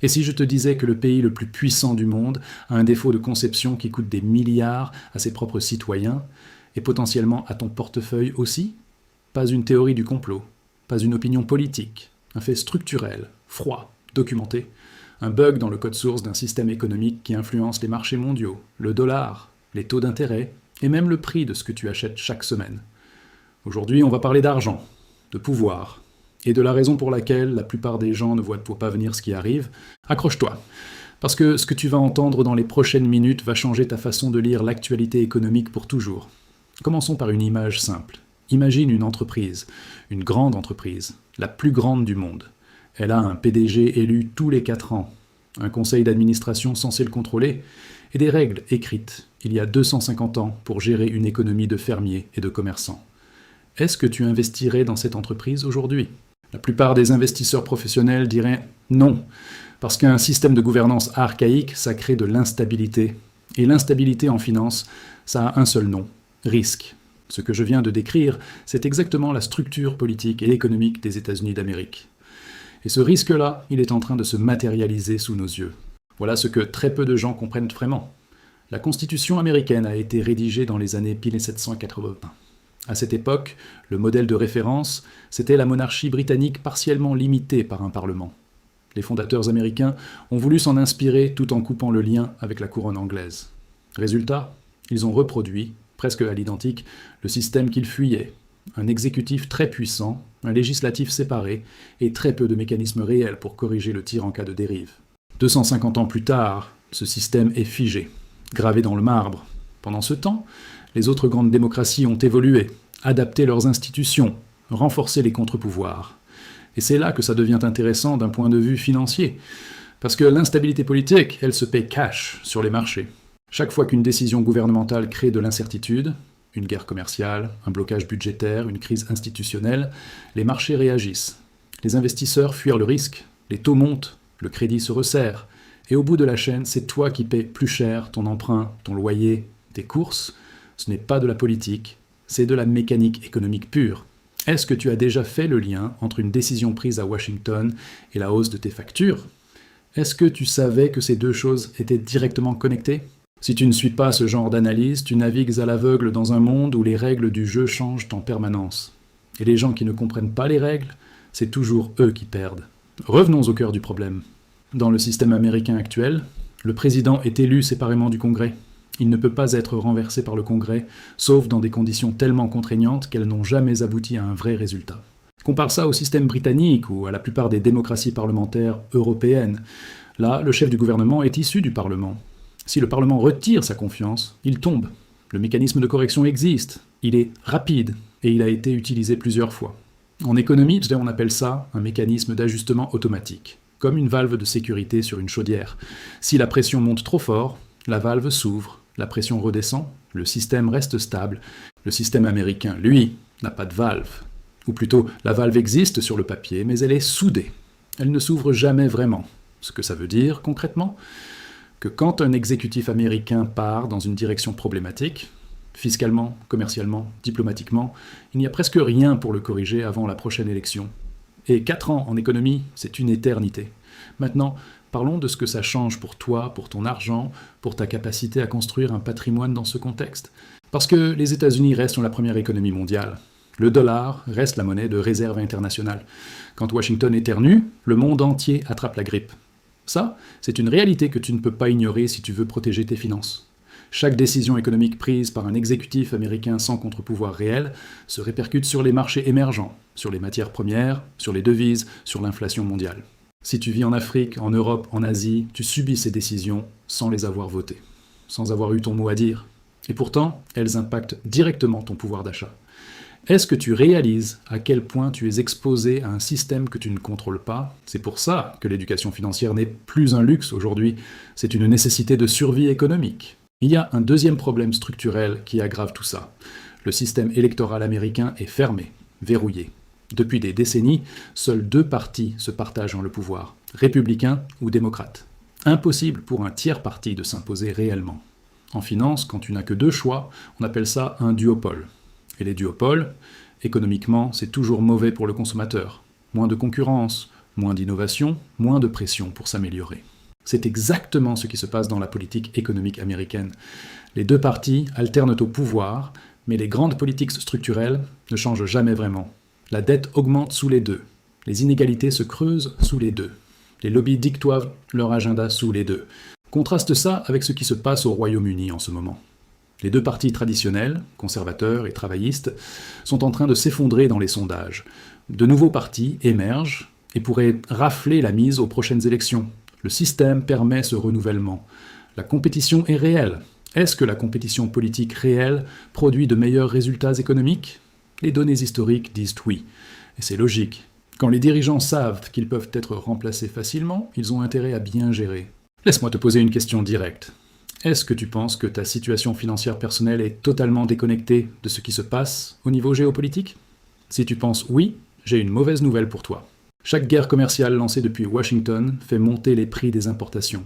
Et si je te disais que le pays le plus puissant du monde a un défaut de conception qui coûte des milliards à ses propres citoyens, et potentiellement à ton portefeuille aussi? Pas une théorie du complot, pas une opinion politique, un fait structurel, froid, documenté, un bug dans le code source d'un système économique qui influence les marchés mondiaux, le dollar, les taux d'intérêt, et même le prix de ce que tu achètes chaque semaine. Aujourd'hui, on va parler d'argent, de pouvoir, et de la raison pour laquelle la plupart des gens ne voient pas venir ce qui arrive. Accroche-toi, parce que ce que tu vas entendre dans les prochaines minutes va changer ta façon de lire l'actualité économique pour toujours. Commençons par une image simple. Imagine une entreprise, une grande entreprise, la plus grande du monde. Elle a un PDG élu tous les 4 ans, un conseil d'administration censé le contrôler, et des règles écrites, il y a 250 ans, pour gérer une économie de fermiers et de commerçants. Est-ce que tu investirais dans cette entreprise aujourd'hui ? La plupart des investisseurs professionnels diraient non, parce qu'un système de gouvernance archaïque, ça crée de l'instabilité. Et l'instabilité en finance, ça a un seul nom, risque. Ce que je viens de décrire, c'est exactement la structure politique et économique des États-Unis d'Amérique. Et ce risque-là, il est en train de se matérialiser sous nos yeux. Voilà ce que très peu de gens comprennent vraiment. La Constitution américaine a été rédigée dans les années 1780. À cette époque, le modèle de référence, c'était la monarchie britannique partiellement limitée par un parlement. Les fondateurs américains ont voulu s'en inspirer tout en coupant le lien avec la couronne anglaise. Résultat, ils ont reproduit, presque à l'identique, le système qu'ils fuyaient. Un exécutif très puissant, un législatif séparé, et très peu de mécanismes réels pour corriger le tir en cas de dérive. 250 ans plus tard, ce système est figé, gravé dans le marbre. Pendant ce temps, les autres grandes démocraties ont évolué, adapté leurs institutions, renforcé les contre-pouvoirs. Et c'est là que ça devient intéressant d'un point de vue financier, parce que l'instabilité politique, elle se paie cash sur les marchés. Chaque fois qu'une décision gouvernementale crée de l'incertitude, une guerre commerciale, un blocage budgétaire, une crise institutionnelle, les marchés réagissent. Les investisseurs fuient le risque, les taux montent, le crédit se resserre, et au bout de la chaîne, c'est toi qui paies plus cher ton emprunt, ton loyer, tes courses. Ce n'est pas de la politique, c'est de la mécanique économique pure. Est-ce que tu as déjà fait le lien entre une décision prise à Washington et la hausse de tes factures ? Est-ce que tu savais que ces deux choses étaient directement connectées ? Si tu ne suis pas ce genre d'analyse, tu navigues à l'aveugle dans un monde où les règles du jeu changent en permanence. Et les gens qui ne comprennent pas les règles, c'est toujours eux qui perdent. Revenons au cœur du problème. Dans le système américain actuel, le président est élu séparément du Congrès. Il ne peut pas être renversé par le Congrès, sauf dans des conditions tellement contraignantes qu'elles n'ont jamais abouti à un vrai résultat. Compare ça au système britannique ou à la plupart des démocraties parlementaires européennes. Là, le chef du gouvernement est issu du Parlement. Si le Parlement retire sa confiance, il tombe. Le mécanisme de correction existe, il est rapide et il a été utilisé plusieurs fois. En économie, on appelle ça un mécanisme d'ajustement automatique, comme une valve de sécurité sur une chaudière. Si la pression monte trop fort, la valve s'ouvre, la pression redescend, le système reste stable. Le système américain, lui, n'a pas de valve. Ou plutôt, la valve existe sur le papier, mais elle est soudée. Elle ne s'ouvre jamais vraiment. Ce que ça veut dire, concrètement, que quand un exécutif américain part dans une direction problématique, fiscalement, commercialement, diplomatiquement, il n'y a presque rien pour le corriger avant la prochaine élection. Et 4 ans en économie, c'est une éternité. Maintenant, parlons de ce que ça change pour toi, pour ton argent, pour ta capacité à construire un patrimoine dans ce contexte. Parce que les États-Unis restent la première économie mondiale. Le dollar reste la monnaie de réserve internationale. Quand Washington éternue, le monde entier attrape la grippe. Ça, c'est une réalité que tu ne peux pas ignorer si tu veux protéger tes finances. Chaque décision économique prise par un exécutif américain sans contre-pouvoir réel se répercute sur les marchés émergents, sur les matières premières, sur les devises, sur l'inflation mondiale. Si tu vis en Afrique, en Europe, en Asie, tu subis ces décisions sans les avoir votées, sans avoir eu ton mot à dire. Et pourtant, elles impactent directement ton pouvoir d'achat. Est-ce que tu réalises à quel point tu es exposé à un système que tu ne contrôles pas ? C'est pour ça que l'éducation financière n'est plus un luxe aujourd'hui, c'est une nécessité de survie économique. Il y a un deuxième problème structurel qui aggrave tout ça. Le système électoral américain est fermé, verrouillé. Depuis des décennies, seuls 2 partis se partagent le pouvoir, républicains ou démocrates. Impossible pour un tiers parti de s'imposer réellement. En finance, quand tu n'as que 2 choix, on appelle ça un duopole. Et les duopoles, économiquement, c'est toujours mauvais pour le consommateur. Moins de concurrence, moins d'innovation, moins de pression pour s'améliorer. C'est exactement ce qui se passe dans la politique économique américaine. Les deux partis alternent au pouvoir, mais les grandes politiques structurelles ne changent jamais vraiment. La dette augmente sous les deux. Les inégalités se creusent sous les deux. Les lobbies dictent leur agenda sous les deux. Contraste ça avec ce qui se passe au Royaume-Uni en ce moment. Les deux partis traditionnels, conservateurs et travaillistes, sont en train de s'effondrer dans les sondages. De nouveaux partis émergent et pourraient rafler la mise aux prochaines élections. Le système permet ce renouvellement. La compétition est réelle. Est-ce que la compétition politique réelle produit de meilleurs résultats économiques ? Les données historiques disent oui. Et c'est logique. Quand les dirigeants savent qu'ils peuvent être remplacés facilement, ils ont intérêt à bien gérer. Laisse-moi te poser une question directe. Est-ce que tu penses que ta situation financière personnelle est totalement déconnectée de ce qui se passe au niveau géopolitique ? Si tu penses oui, j'ai une mauvaise nouvelle pour toi. Chaque guerre commerciale lancée depuis Washington fait monter les prix des importations.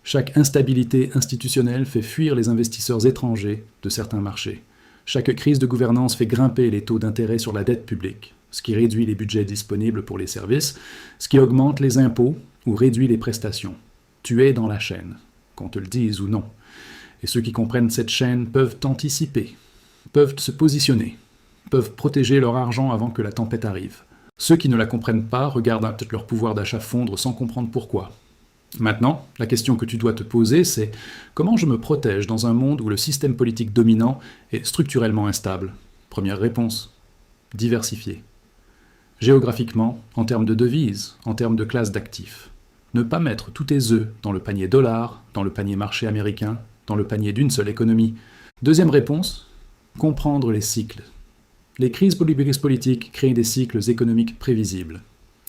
Chaque instabilité institutionnelle fait fuir les investisseurs étrangers de certains marchés. Chaque crise de gouvernance fait grimper les taux d'intérêt sur la dette publique, ce qui réduit les budgets disponibles pour les services, ce qui augmente les impôts ou réduit les prestations. Tu es dans la chaîne, qu'on te le dise ou non. Et ceux qui comprennent cette chaîne peuvent anticiper, peuvent se positionner, peuvent protéger leur argent avant que la tempête arrive. Ceux qui ne la comprennent pas regardent peut-être leur pouvoir d'achat fondre sans comprendre pourquoi. Maintenant, la question que tu dois te poser, c'est comment je me protège dans un monde où le système politique dominant est structurellement instable ? Première réponse, diversifier. Géographiquement, en termes de devises, en termes de classe d'actifs. Ne pas mettre tous tes œufs dans le panier dollar, dans le panier marché américain, dans le panier d'une seule économie. Deuxième réponse, comprendre les cycles. Les crises politiques créent des cycles économiques prévisibles.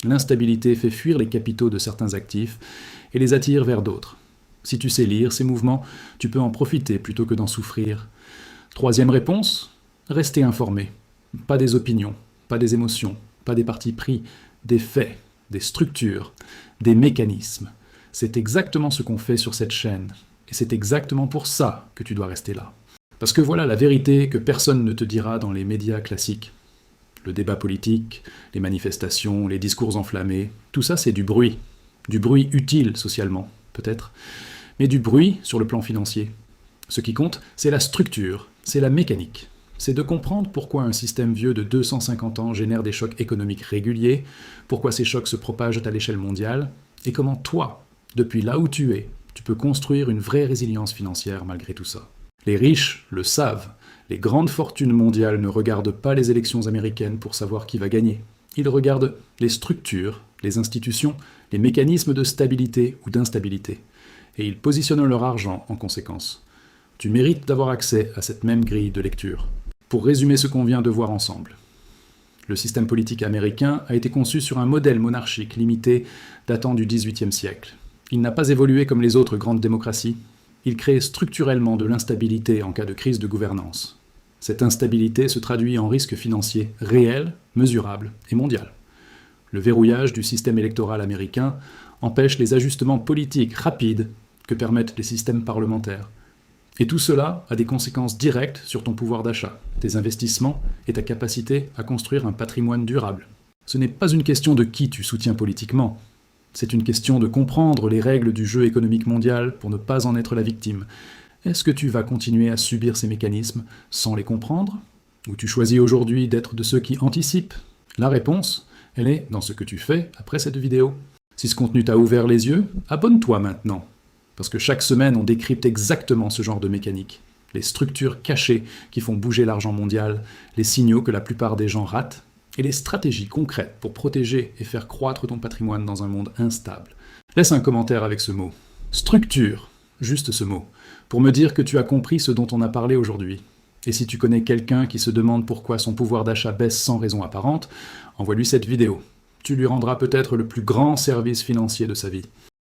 L'instabilité fait fuir les capitaux de certains actifs et les attire vers d'autres. Si tu sais lire ces mouvements, tu peux en profiter plutôt que d'en souffrir. Troisième réponse, rester informé. Pas des opinions, pas des émotions, pas des partis pris, des faits, des structures, des mécanismes. C'est exactement ce qu'on fait sur cette chaîne. Et c'est exactement pour ça que tu dois rester là. Parce que voilà la vérité que personne ne te dira dans les médias classiques. Le débat politique, les manifestations, les discours enflammés, tout ça c'est du bruit. Du bruit utile socialement, peut-être, mais du bruit sur le plan financier. Ce qui compte, c'est la structure, c'est la mécanique. C'est de comprendre pourquoi un système vieux de 250 ans génère des chocs économiques réguliers, pourquoi ces chocs se propagent à l'échelle mondiale, et comment toi, depuis là où tu es, tu peux construire une vraie résilience financière malgré tout ça. Les riches le savent. Les grandes fortunes mondiales ne regardent pas les élections américaines pour savoir qui va gagner. Ils regardent les structures, les institutions, les mécanismes de stabilité ou d'instabilité. Et ils positionnent leur argent en conséquence. Tu mérites d'avoir accès à cette même grille de lecture. Pour résumer ce qu'on vient de voir ensemble. Le système politique américain a été conçu sur un modèle monarchique limité datant du XVIIIe siècle. Il n'a pas évolué comme les autres grandes démocraties. Il crée structurellement de l'instabilité en cas de crise de gouvernance. Cette instabilité se traduit en risque financier réel, mesurable et mondial. Le verrouillage du système électoral américain empêche les ajustements politiques rapides que permettent les systèmes parlementaires. Et tout cela a des conséquences directes sur ton pouvoir d'achat, tes investissements et ta capacité à construire un patrimoine durable. Ce n'est pas une question de qui tu soutiens politiquement. C'est une question de comprendre les règles du jeu économique mondial pour ne pas en être la victime. Est-ce que tu vas continuer à subir ces mécanismes sans les comprendre ? Ou tu choisis aujourd'hui d'être de ceux qui anticipent ? La réponse, elle est dans ce que tu fais après cette vidéo. Si ce contenu t'a ouvert les yeux, abonne-toi maintenant. Parce que chaque semaine, on décrypte exactement ce genre de mécanique. Les structures cachées qui font bouger l'argent mondial, les signaux que la plupart des gens ratent, et les stratégies concrètes pour protéger et faire croître ton patrimoine dans un monde instable. Laisse un commentaire avec ce mot. Structure, juste ce mot, pour me dire que tu as compris ce dont on a parlé aujourd'hui. Et si tu connais quelqu'un qui se demande pourquoi son pouvoir d'achat baisse sans raison apparente, envoie-lui cette vidéo. Tu lui rendras peut-être le plus grand service financier de sa vie.